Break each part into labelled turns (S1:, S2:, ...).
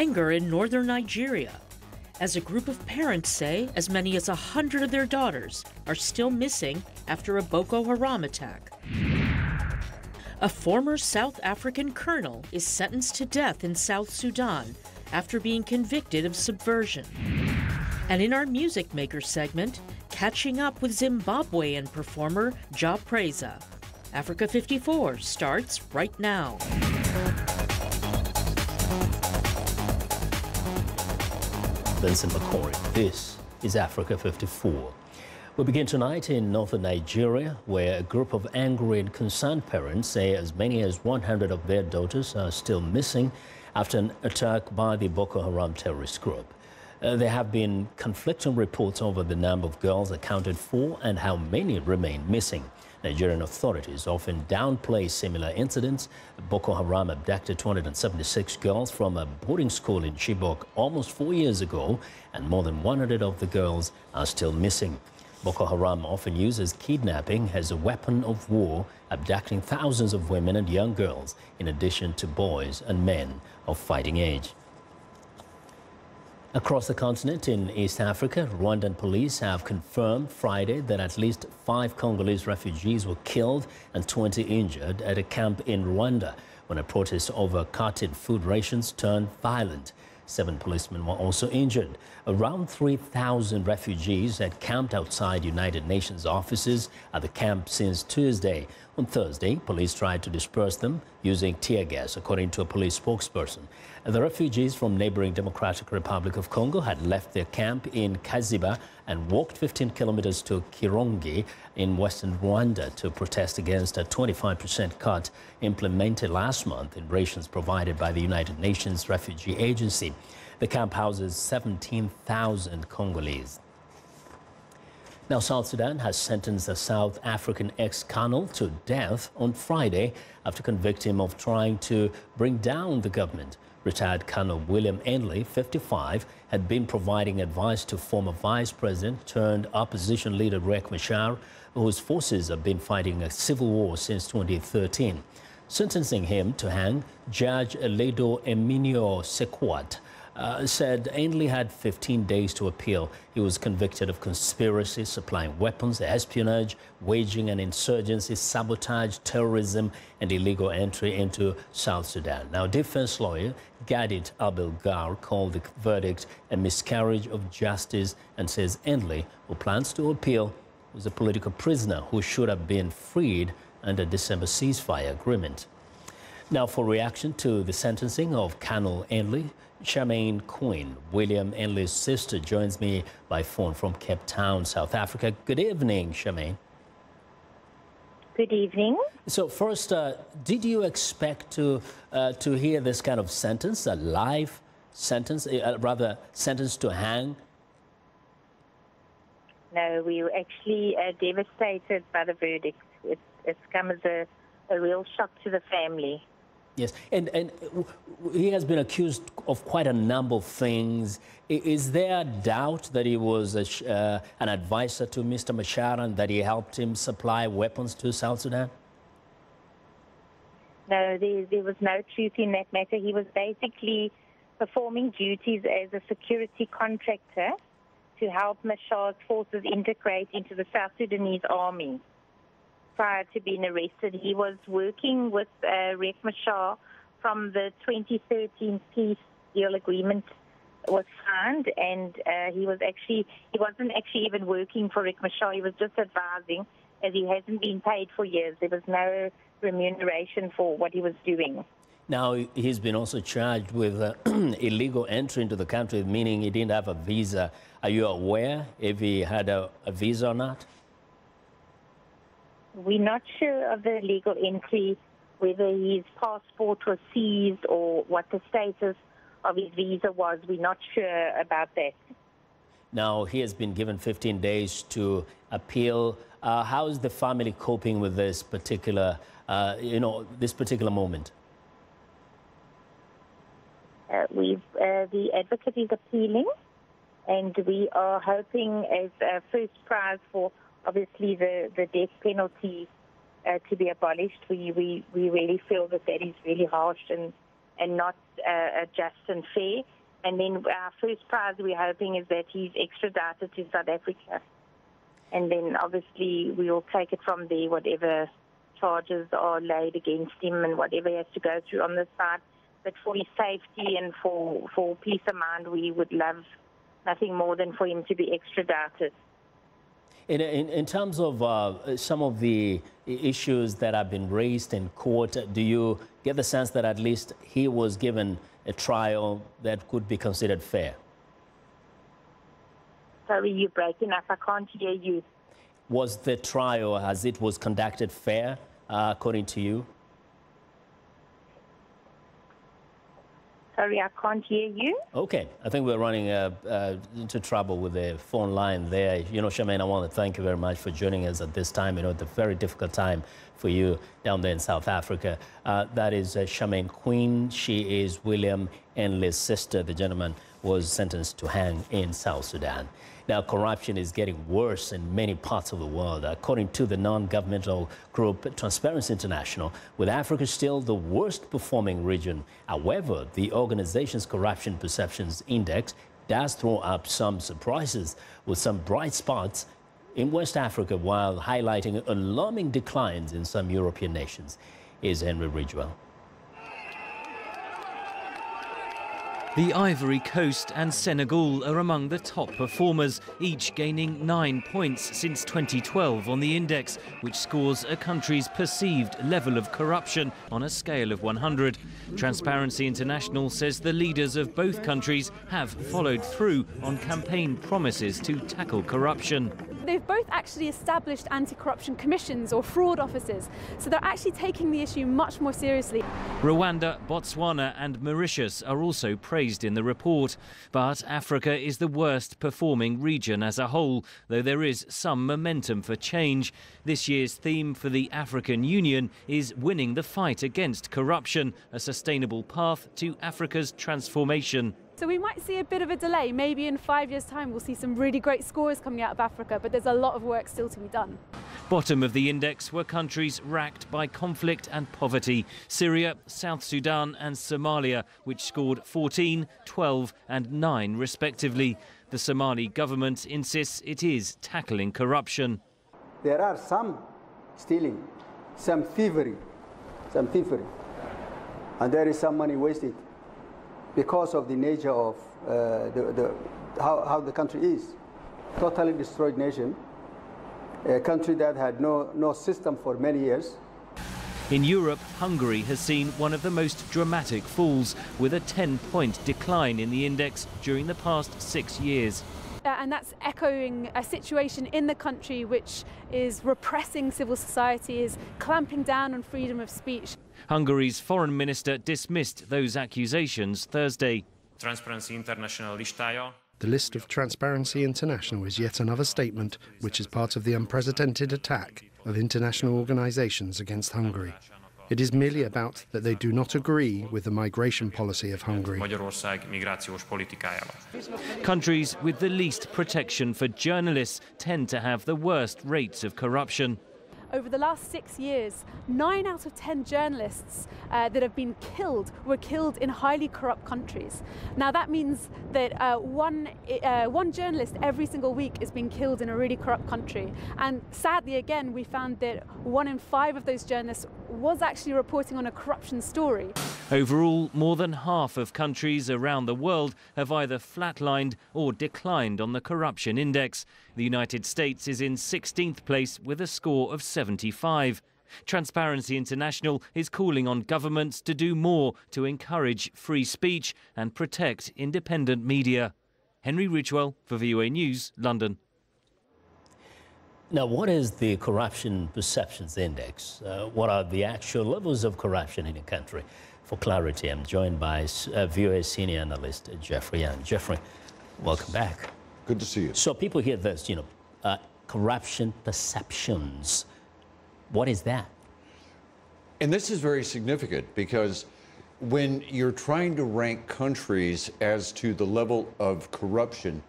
S1: Anger in northern Nigeria, as a group of parents say as many as 100 of their daughters are still missing after a Boko Haram attack. A former South African colonel is sentenced to death in South Sudan after being convicted of subversion. And in our Music Maker segment, catching up with Zimbabwean performer Ja Preza. Africa 54 starts right now.
S2: Vincent McCory. This is Africa 54. We begin tonight in northern Nigeria, where a group of angry and concerned parents say as many as 100 of their daughters are still missing after an attack by the Boko Haram terrorist group. There have been conflicting reports over the number of girls accounted for and how many remain missing. Nigerian authorities often downplay similar incidents. Boko Haram abducted 276 girls from a boarding school in Chibok almost 4 years ago, and more than 100 of the girls are still missing. Boko Haram often uses kidnapping as a weapon of war, abducting thousands of women and young girls, in addition to boys and men of fighting age. Across the continent in East Africa, Rwandan police have confirmed Friday that at least 5 Congolese refugees were killed and 20 injured at a camp in Rwanda when a protest over cutting food rations turned violent. 7 policemen were also injured. Around 3,000 refugees had camped outside United Nations offices at the camp since Tuesday. On Thursday, police tried to disperse them using tear gas, according to a police spokesperson. The refugees from neighboring Democratic Republic of Congo had left their camp in Kaziba and walked 15 kilometers to Kirongi in western Rwanda to protest against a 25% cut implemented last month in rations provided by the United Nations Refugee Agency. The camp houses 17,000 Congolese. Now, South Sudan has sentenced a South African ex-colonel to death on Friday after convicting him of trying to bring down the government. Retired Colonel William Ainley, 55, had been providing advice to former vice president turned opposition leader Riek Machar, whose forces have been fighting a civil war since 2013. Sentencing him to hang, Judge Ledo Eminio Sequat said Ainley had 15 days to appeal. He was convicted of conspiracy, supplying weapons, espionage, waging an insurgency, sabotage, terrorism, and illegal entry into South Sudan. Now, defense lawyer Gadit Abelgar called the verdict a miscarriage of justice and says Ainley, who plans to appeal, was a political prisoner who should have been freed under December ceasefire agreement. Now, for reaction to the sentencing of Colonel Ainley, Charmaine Quinn, William Ainley's sister, joins me by phone from Cape Town, South Africa. Good evening, Charmaine.
S3: Good evening.
S2: So first, did you expect to hear this kind of sentence, a life sentence, rather sentence to hang?
S3: No, we were actually devastated by the verdict. It's come as a real shock to the family.
S2: Yes, and he has been accused of quite a number of things. Is there doubt that he was an advisor to Mr. Machar and that he helped him supply weapons to South Sudan?
S3: No, there was no truth in that matter. He was basically performing duties as a security contractor to help Machar's forces integrate into the South Sudanese army. Prior to being arrested, he was working with Riek Machar from the 2013 peace deal agreement was signed, and he wasn't actually even working for Riek Machar. He was just advising, as he hasn't been paid for years. There was no remuneration for what he was doing.
S2: Now, he's been also charged with illegal entry into the country, meaning he didn't have a visa. Are you aware if he had a visa or not?
S3: We're not sure of the legal entry, whether his passport was seized or what the status of his visa was. We're not sure about that.
S2: Now, he has been given 15 days to appeal. How is the family coping with this particular, this particular moment?
S3: The advocate is appealing, and we are hoping as a first prize for obviously the death penalty to be abolished. We really feel that is really harsh and not just and fair. And then our first prize we're hoping is that he's extradited to South Africa. And then obviously we will take it from there, whatever charges are laid against him and whatever he has to go through on this side. But for his safety and for peace of mind, we would love nothing more than for him to be extradited.
S2: In terms of some of the issues that have been raised in court, do you get the sense that at least he was given a trial that could be considered fair?
S3: Sorry, you're breaking up. I can't hear you.
S2: Was the trial, as it was conducted, fair, according to you?
S3: Sorry, I can't hear you.
S2: Okay, I think we're running into trouble with the phone line there. You know, Charmaine, I want to thank you very much for joining us at this time. You know, it's a very difficult time for you down there in South Africa. That is Charmaine Queen. She is William Enley's sister. The gentleman was sentenced to hang in South Sudan. Now, corruption is getting worse in many parts of the world. According to the non-governmental group Transparency International, with Africa still the worst performing region. However, the organization's Corruption Perceptions Index does throw up some surprises, with some bright spots in West Africa while highlighting alarming declines in some European nations. Here's Henry Ridgewell.
S4: The Ivory Coast and Senegal are among the top performers, each gaining 9 points since 2012 on the index, which scores a country's perceived level of corruption on a scale of 100. Transparency International says the leaders of both countries have followed through on campaign promises to tackle corruption.
S5: They've both actually established anti-corruption commissions or fraud offices, so they're actually taking the issue much more seriously.
S4: Rwanda, Botswana and Mauritius are also praised in the report. But Africa is the worst performing region as a whole, though there is some momentum for change. This year's theme for the African Union is winning the fight against corruption, a sustainable path to Africa's transformation.
S5: So we might see a bit of a delay. Maybe in 5 years' time we'll see some really great scores coming out of Africa, but there's a lot of work still to be done.
S4: Bottom of the index were countries racked by conflict and poverty: Syria, South Sudan and Somalia, which scored 14, 12 and 9 respectively. The Somali government insists it is tackling corruption.
S6: There are some stealing, some thievery, and there is some money wasted because of the nature of how the country is. Totally destroyed nation, a country that had no system for many years.
S4: In Europe, Hungary has seen one of the most dramatic falls, with a 10-point decline in the index during the past 6 years.
S5: And that's echoing a situation in the country which is repressing civil society, is clamping down on freedom of speech.
S4: Hungary's foreign minister dismissed those accusations Thursday.
S7: Transparency International listája.
S8: The list of Transparency International is yet another statement which is part of the unprecedented attack of international organisations against Hungary. It is merely about that they do not agree with the migration policy of Hungary.
S4: Countries with the least protection for journalists tend to have the worst rates of corruption.
S5: Over the last 6 years, 9 out of 10 journalists that have been killed were killed in highly corrupt countries. Now that means that one journalist every single week is being killed in a really corrupt country. And sadly, again, we found that 1 in 5 of those journalists was actually reporting on a corruption story.
S4: Overall, more than half of countries around the world have either flatlined or declined on the corruption index. The United States is in 16th place with a score of 75. Transparency International is calling on governments to do more to encourage free speech and protect independent media. Henry Ridgewell for VOA News, London.
S2: Now, what is the Corruption Perceptions Index? What are the actual levels of corruption in a country? For clarity, I'm joined by VOA senior analyst Jeffrey Young. Jeffrey, welcome back.
S9: Good to see you.
S2: So people hear this, corruption perceptions. What is that?
S9: And this is very significant because when you're trying to rank countries as to the level of corruption,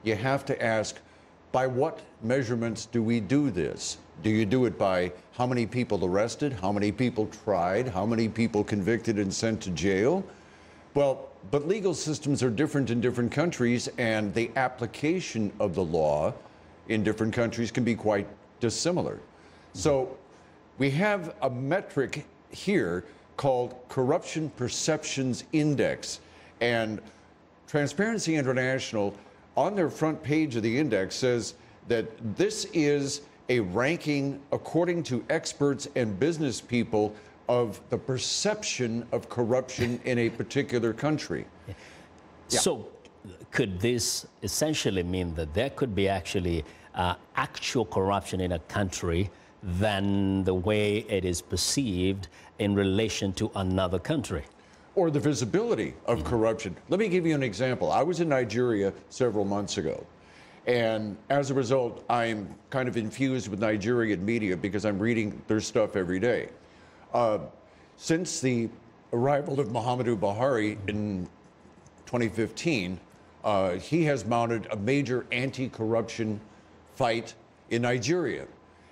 S9: you have to ask, by what measurements do we do this? Do you do it by how many people arrested, how many people tried, how many people convicted and sent to jail? Well, but legal systems are different in different countries, and the application of the law in different countries can be quite dissimilar. So we have a metric here called Corruption Perceptions Index, and Transparency International on their front page of the index says that this is a ranking according to experts and business people of the perception of corruption in a particular country. Yeah.
S2: So could this essentially mean that there could be actually actual corruption in a country than the way it is perceived in relation to another country?
S9: Or the visibility of corruption. Let me give you an example. I was in Nigeria several months ago, and as a result, I'm kind of infused with Nigerian media because I'm reading their stuff every day. Since the arrival of Muhammadu Buhari in 2015, he has mounted a major anti-corruption fight in Nigeria.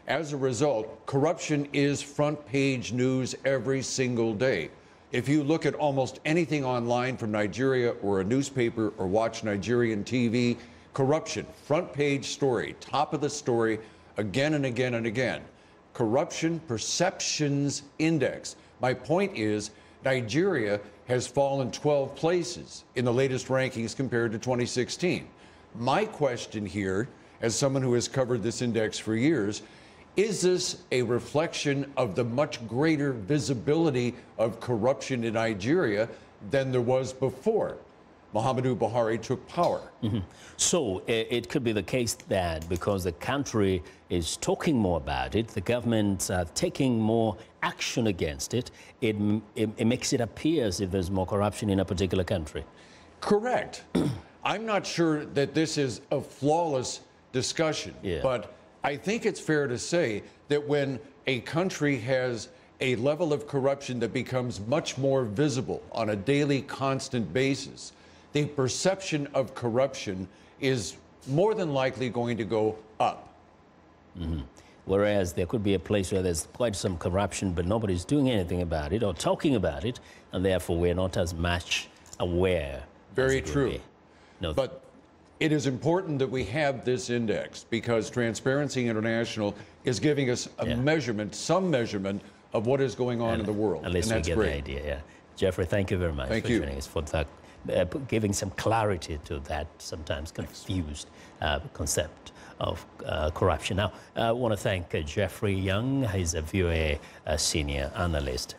S9: As a result, corruption is front page news every single day. If you look at almost anything online from Nigeria or a newspaper or watch Nigerian TV, corruption, front page story, top of the story, again and again and again. Corruption Perceptions Index. My point is, Nigeria has fallen 12 places in the latest rankings compared to 2016. My question here, as someone who has covered this index for years, is this a reflection of the much greater visibility of corruption in Nigeria than there was before Muhammadu Buhari took power?
S2: Mm-hmm. So it could be the case that because the country is talking more about it, the government taking more action against it, it makes it appear as if there's more corruption in a particular country.
S9: Correct. I'm not sure that this is a flawless discussion, but I think it's fair to say that when a country has a level of corruption that becomes much more visible on a daily, constant basis, the perception of corruption is more than likely going to go up.
S2: Mm-hmm. Whereas there could be a place where there's quite some corruption, but nobody's doing anything about it or talking about it, and therefore we're not as much aware.
S9: Very true. No. But it is important that we have this index because Transparency International is giving us a measurement, some measurement of what is going on in the world.
S2: At least we get the idea, yeah. Jeffrey, thank you very much for joining us, for that, giving some clarity to that sometimes confused concept of corruption. Now, I want to thank Jeffrey Young. He's a VOA senior analyst.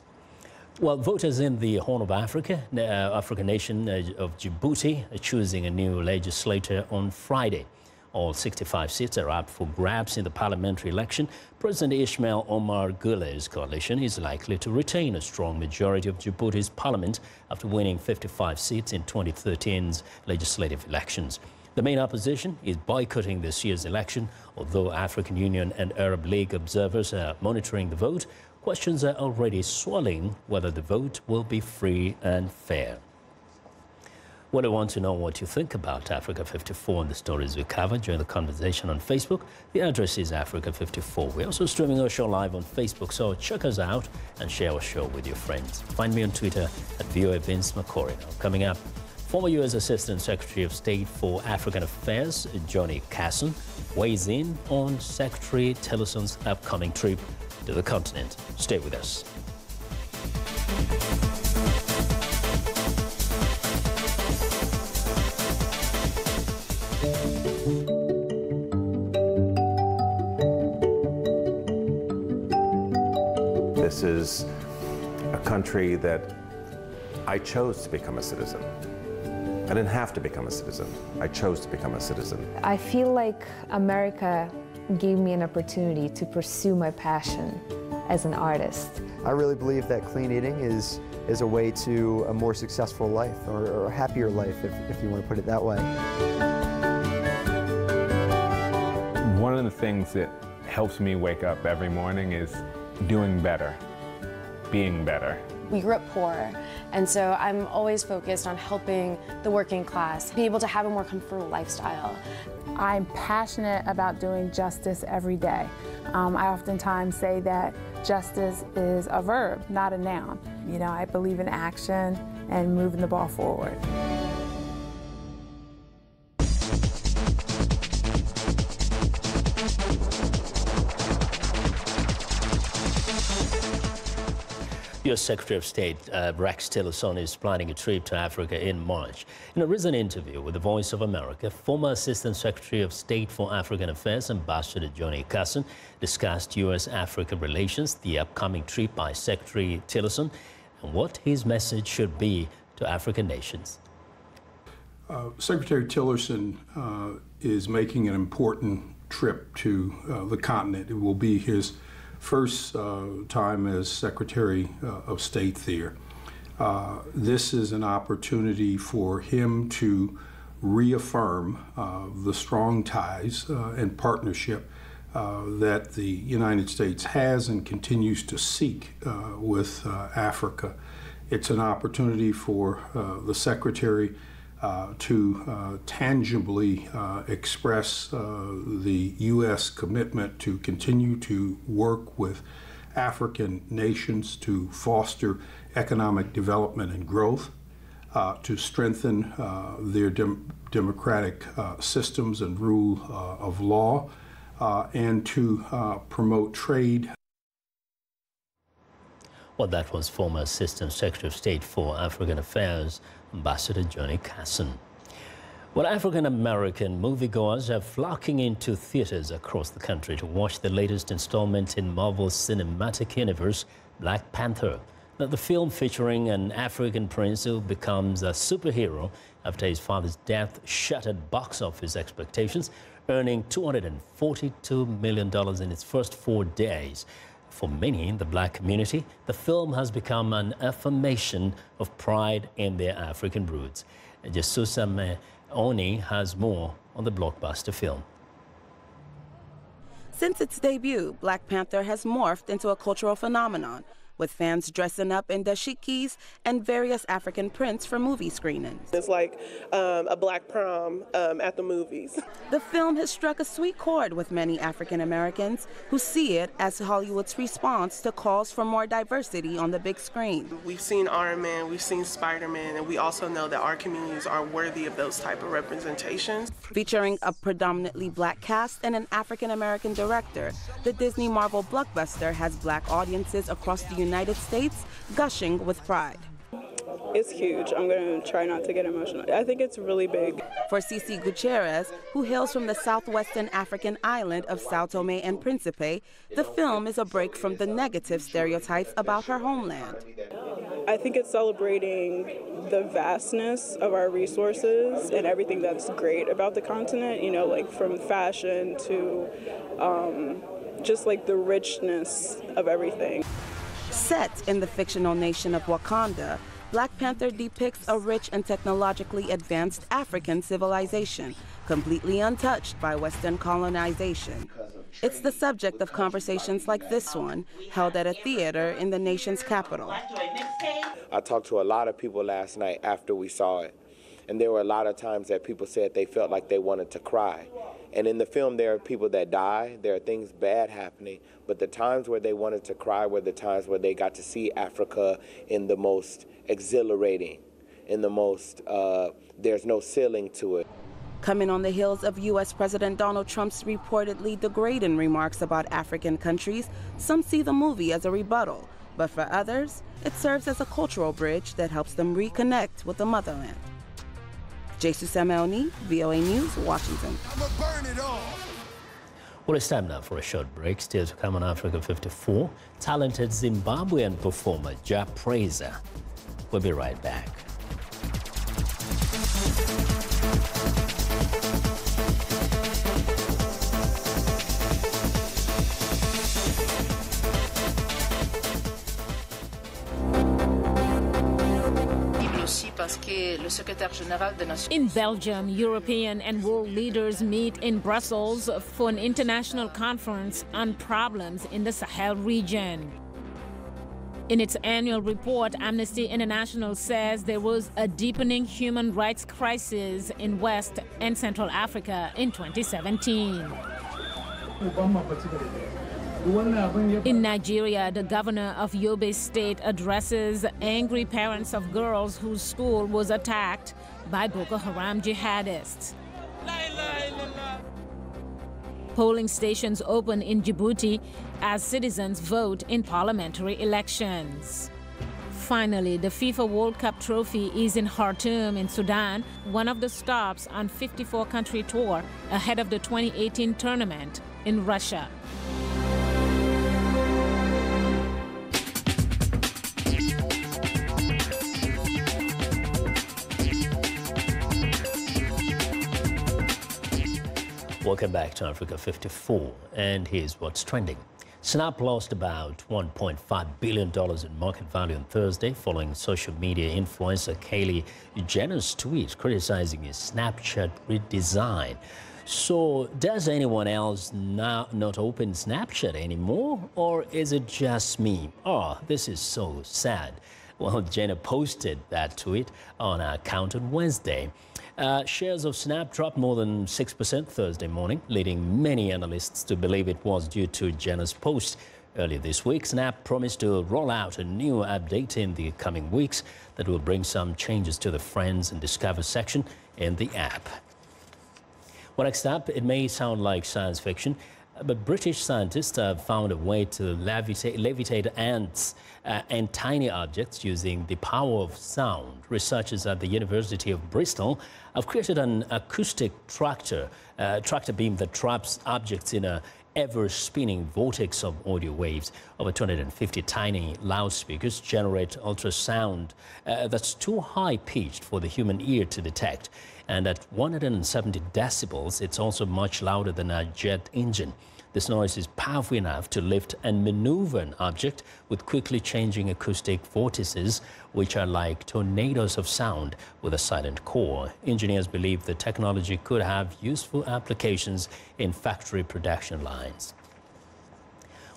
S2: Well, voters in the Horn of Africa, African nation of Djibouti, are choosing a new legislature on Friday. All 65 seats are up for grabs in the parliamentary election. President Ismail Omar Guelleh's coalition is likely to retain a strong majority of Djibouti's parliament after winning 55 seats in 2013's legislative elections. The main opposition is boycotting this year's election, although African Union and Arab League observers are monitoring the vote. Questions are already swirling whether the vote will be free and fair. Well, I want to know what you think about Africa 54 and the stories we covered during the conversation on Facebook. The address is Africa 54. We're also streaming our show live on Facebook, so check us out and share our show with your friends. Find me on Twitter at VOA Vince McCory. Coming up, former U.S. Assistant Secretary of State for African Affairs, Johnny Carson, weighs in on Secretary Tillerson's upcoming trip to the continent. Stay with us.
S10: This is a country that I chose to become a citizen. I didn't have to become a citizen. I chose to become a citizen.
S11: I feel like America gave me an opportunity to pursue my passion as an artist.
S12: I really believe that clean eating is a way to a more successful life, or a happier life, if you want to put it that way.
S13: One of the things that helps me wake up every morning is doing better, being better.
S14: We grew up poor, and so I'm always focused on helping the working class be able to have a more comfortable lifestyle.
S15: I'm passionate about doing justice every day. I oftentimes say that justice is a verb, not a noun. You know, I believe in action and moving the ball forward.
S2: U.S. Secretary of State Rex Tillerson is planning a trip to Africa in March. In a recent interview with the Voice of America, former Assistant Secretary of State for African Affairs, Ambassador Johnny Carson, discussed U.S.-Africa relations, the upcoming trip by Secretary Tillerson, and what his message should be to African nations.
S16: Secretary Tillerson is making an important trip to the continent. It will be his first time as Secretary of State there. This is an opportunity for him to reaffirm the strong ties and partnership that the United States has and continues to seek with Africa. It's an opportunity for the Secretary to tangibly express the U.S. commitment to continue to work with African nations to foster economic development and growth, to strengthen their democratic systems and rule of law, and to promote trade.
S2: Well, that was former Assistant Secretary of State for African Affairs, Ambassador Johnny Carson. Well, African-American moviegoers are flocking into theaters across the country to watch the latest installment in Marvel's cinematic universe, Black Panther. Now, the film featuring an African prince who becomes a superhero after his father's death shattered box office expectations, earning $242 million in its first 4 days. For many in the black community, the film has become an affirmation of pride in their African roots. Jesusa Oni has more on the blockbuster film.
S17: Since its debut, Black Panther has morphed into a cultural phenomenon, with fans dressing up in dashikis and various African prints for movie screenings.
S18: It's like a black prom at the movies.
S17: The film has struck a sweet chord with many African Americans who see it as Hollywood's response to calls for more diversity on the big screen.
S18: We've seen Iron Man, we've seen Spider-Man, and we also know that our communities are worthy of those type of representations.
S17: Featuring a predominantly black cast and an African American director, the Disney Marvel blockbuster has black audiences across the United States gushing with pride.
S19: It's huge. I'm going to try not to get emotional. I think it's really big.
S17: For Cici Gutierrez, who hails from the southwestern African island of Sao Tome and Principe, the film is a break from the negative stereotypes about her homeland.
S19: I think it's celebrating the vastness of our resources and everything that's great about the continent, you know, like from fashion to just like the richness of everything.
S17: Set in the fictional nation of Wakanda, Black Panther depicts a rich and technologically advanced African civilization, completely untouched by Western colonization. It's the subject of conversations like this one, held at a theater in the nation's capital.
S20: I talked to a lot of people last night after we saw it, and there were a lot of times that people said they felt like they wanted to cry. And in the film, there are people that die, there are things bad happening, but the times where they wanted to cry were the times where they got to see Africa in the most exhilarating, in the most, there's no ceiling to it.
S17: Coming on the heels of U.S. President Donald Trump's reportedly degrading remarks about African countries, some see the movie as a rebuttal, but for others, it serves as a cultural bridge that helps them reconnect with the motherland. Jesusa Oni, VOA News, Washington.
S2: Well, it's time now for a short break. Still to come on Africa 54, talented Zimbabwean performer Ja Praiser. We'll be right back.
S21: In Belgium, European and world leaders meet in Brussels for an international conference on problems in the Sahel region. In its annual report, Amnesty International says there was a deepening human rights crisis in West and Central Africa in 2017. In Nigeria, the governor of Yobe State addresses angry parents of girls whose school was attacked by Boko Haram jihadists. Polling stations open in Djibouti as citizens vote in parliamentary elections. Finally, the FIFA World Cup trophy is in Khartoum in Sudan, one of the stops on 54-country tour ahead of the 2018 tournament in Russia.
S2: Welcome back to Africa 54, and here's what's trending. Snap lost about $1.5 billion in market value on Thursday following social media influencer Kylie Jenner's tweet criticizing his Snapchat redesign. So does anyone else now not open Snapchat anymore, or is it just me? Oh, this is so sad. Well, Jenner posted that tweet on her account on Wednesday. Shares of Snap dropped more than 6% Thursday morning, leading many analysts to believe it was due to Jenner's post. Earlier this week, Snap promised to roll out a new update in the coming weeks that will bring some changes to the Friends and Discover section in the app. Well, next up, it may sound like science fiction, but British scientists have found a way to levitate ants and tiny objects using the power of sound. Researchers at the University of Bristol have created an acoustic tractor beam that traps objects in a ever-spinning vortex of audio waves. Over 250 tiny loudspeakers generate ultrasound that's too high-pitched for the human ear to detect. And at 170 decibels, it's also much louder than a jet engine. This noise is powerful enough to lift and maneuver an object with quickly changing acoustic vortices, which are like tornadoes of sound with a silent core. Engineers believe the technology could have useful applications in factory production lines.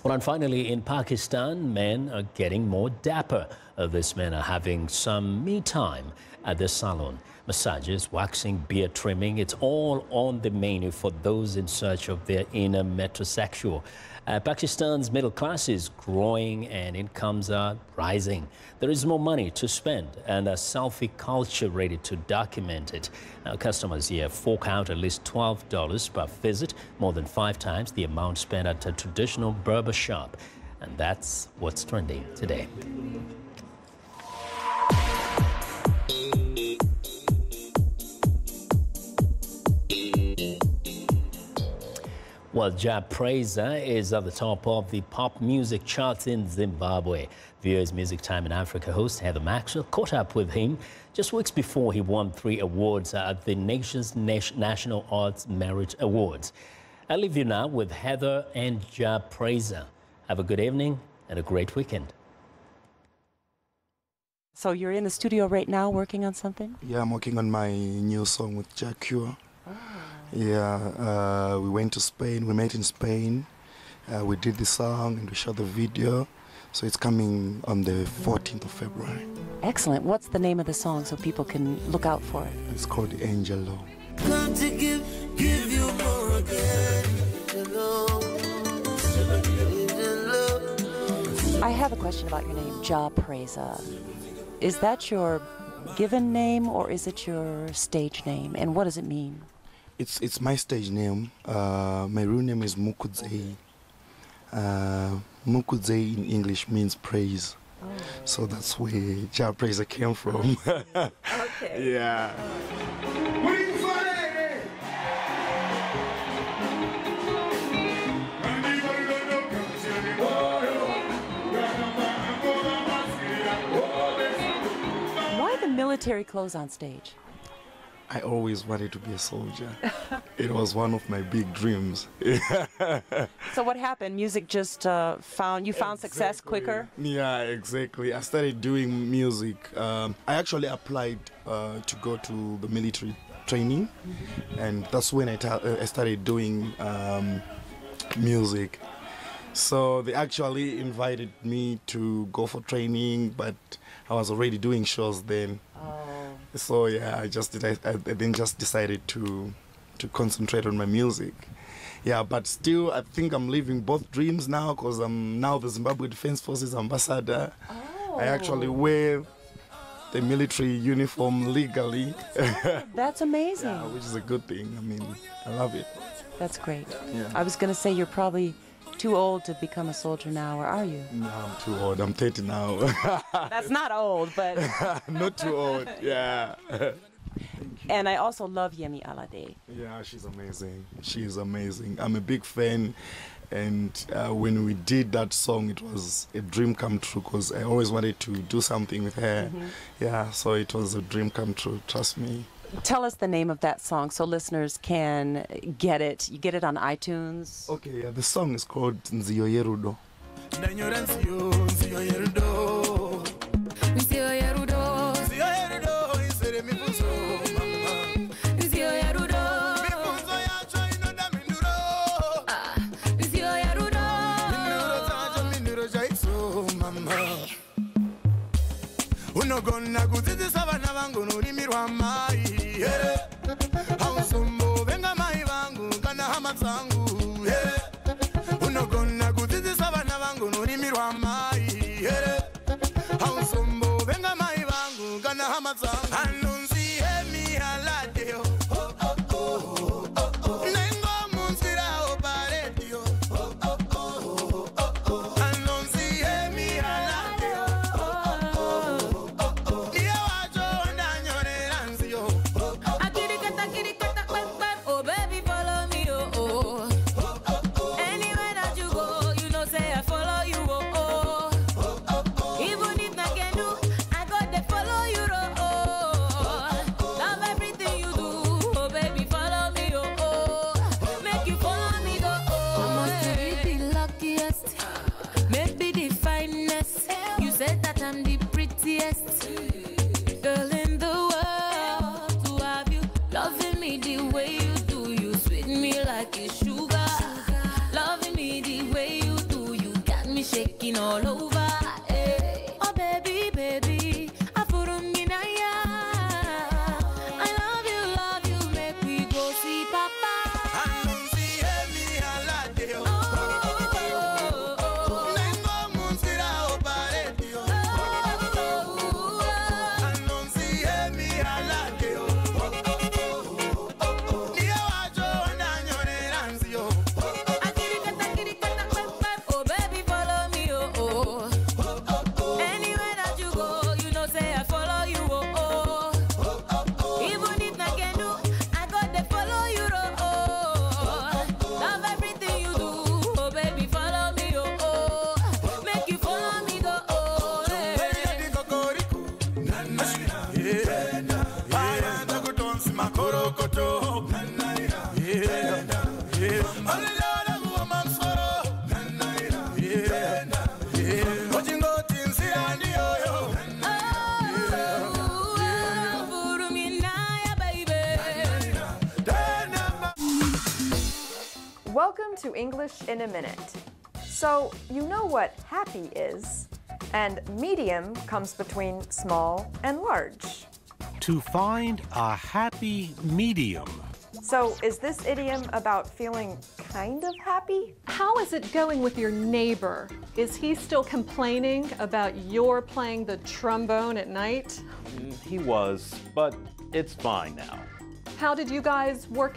S2: Well, and finally, in Pakistan, men are getting more dapper. These men are having some me time at the salon. Massages, waxing, beard trimming, it's all on the menu for those in search of their inner metrosexual. Pakistan's middle class is growing and incomes are rising. There is more money to spend and a selfie culture ready to document it. Customers here fork out at least $12 per visit, more than 5 times the amount spent at a traditional barber shop. And that's what's trending today. Well, Jah Praiser is at the top of the pop music charts in Zimbabwe. VOA's Music Time in Africa host Heather Maxwell caught up with him just weeks before he won 3 awards at the nation's National Arts Merit Awards. I leave you now with Heather and Jah Praiser. Have a good evening and a great weekend.
S1: So you're in the studio right now working on something?
S22: Yeah, I'm working on my new song with Jack Cure. Yeah, we went to Spain, we met in Spain, we did the song and we shot the video, so it's coming on the 14th of February.
S1: Excellent. What's the name of the song so people can look out for it?
S22: It's called Angelo.
S23: Come to give you more again.
S1: I have a question about your name, Jah Praiser. Is that your given name or is it your stage name, and what does it mean?
S22: It's my stage name. My real name is Mukudze. Mukudze in English means praise. Oh. So that's where Jah Praiser came from.
S1: Okay.
S22: Yeah.
S1: Why the military clothes on stage?
S22: I always wanted to be a soldier. It was one of my big dreams.
S1: So what happened? Music just found success quicker?
S22: Yeah, exactly. I started doing music. I actually applied to go to the military training, and that's when I started doing music. So they actually invited me to go for training, but I was already doing shows then. So yeah, I then just decided to concentrate on my music. Yeah, but still, I think I'm living both dreams now because I'm now the Zimbabwe Defense Forces ambassador. I actually wear the military uniform legally.
S1: That's amazing.
S22: Yeah, which is a good thing. I mean, I love it.
S1: That's great.
S22: Yeah.
S1: I was going to say you're probably too old to become a soldier now, or are you?
S22: No, I'm too old. I'm 30 now.
S1: That's not old, but...
S22: Not too old, yeah.
S1: And I also love Yemi Alade.
S22: Yeah, she's amazing. She is amazing. I'm a big fan. And when we did that song, it was a dream come true because I always wanted to do something with her. Yeah, so it was a dream come true, trust me.
S1: Tell us the name of that song so listeners can get it. You get it on iTunes?
S22: Okay, yeah, the song is called Nziyo Yerudo.
S23: Unogona kudzidzisa vana vangu rurimi rwamai hausombo venga mai vangu kana hama dzangu unogona kudzidzisa vana vangu rurimi rwamai hausombo venga mai vangu kana hama dzangu anonzi Yemi Alade nengo munzira oparedio anonzi Yemi Alade
S21: Oh baby, follow me, oh oh. Anywhere that you go, you know say I follow you, oh oh. Even if I can do, I got to follow you, oh oh. Love everything you do, oh baby, follow me, oh oh. Make you follow me, oh oh. I must be the luckiest, maybe the finest. You said that I'm the prettiest girl in the world to have you loving me the way you do. You sweet me like a sugar. Loving me the way you do. You got me shaking all over. Hey. Oh baby, baby, I love you, make we go see Papa.
S23: anonzi Yemi Alade nengo munzira oparedio anonzi Yemi Alade niye wacho wandanyorera nziyo
S21: Oh baby, follow me, oh oh. Anywhere that you go, you know say I follow you, oh oh. Even if I can do, I got to follow you, oh oh. Love everything you do, oh baby, follow me, oh oh. Make you follow me, go oh.
S3: Welcome to English in a Minute. So, you know what happy is, and medium comes between small and large.
S6: To find a happy medium.
S3: So, is this idiom about feeling kind of happy?
S5: How is it going with your neighbor? Is he still complaining about your playing the trombone at night?
S7: He was, but it's fine now.
S5: How did you guys work it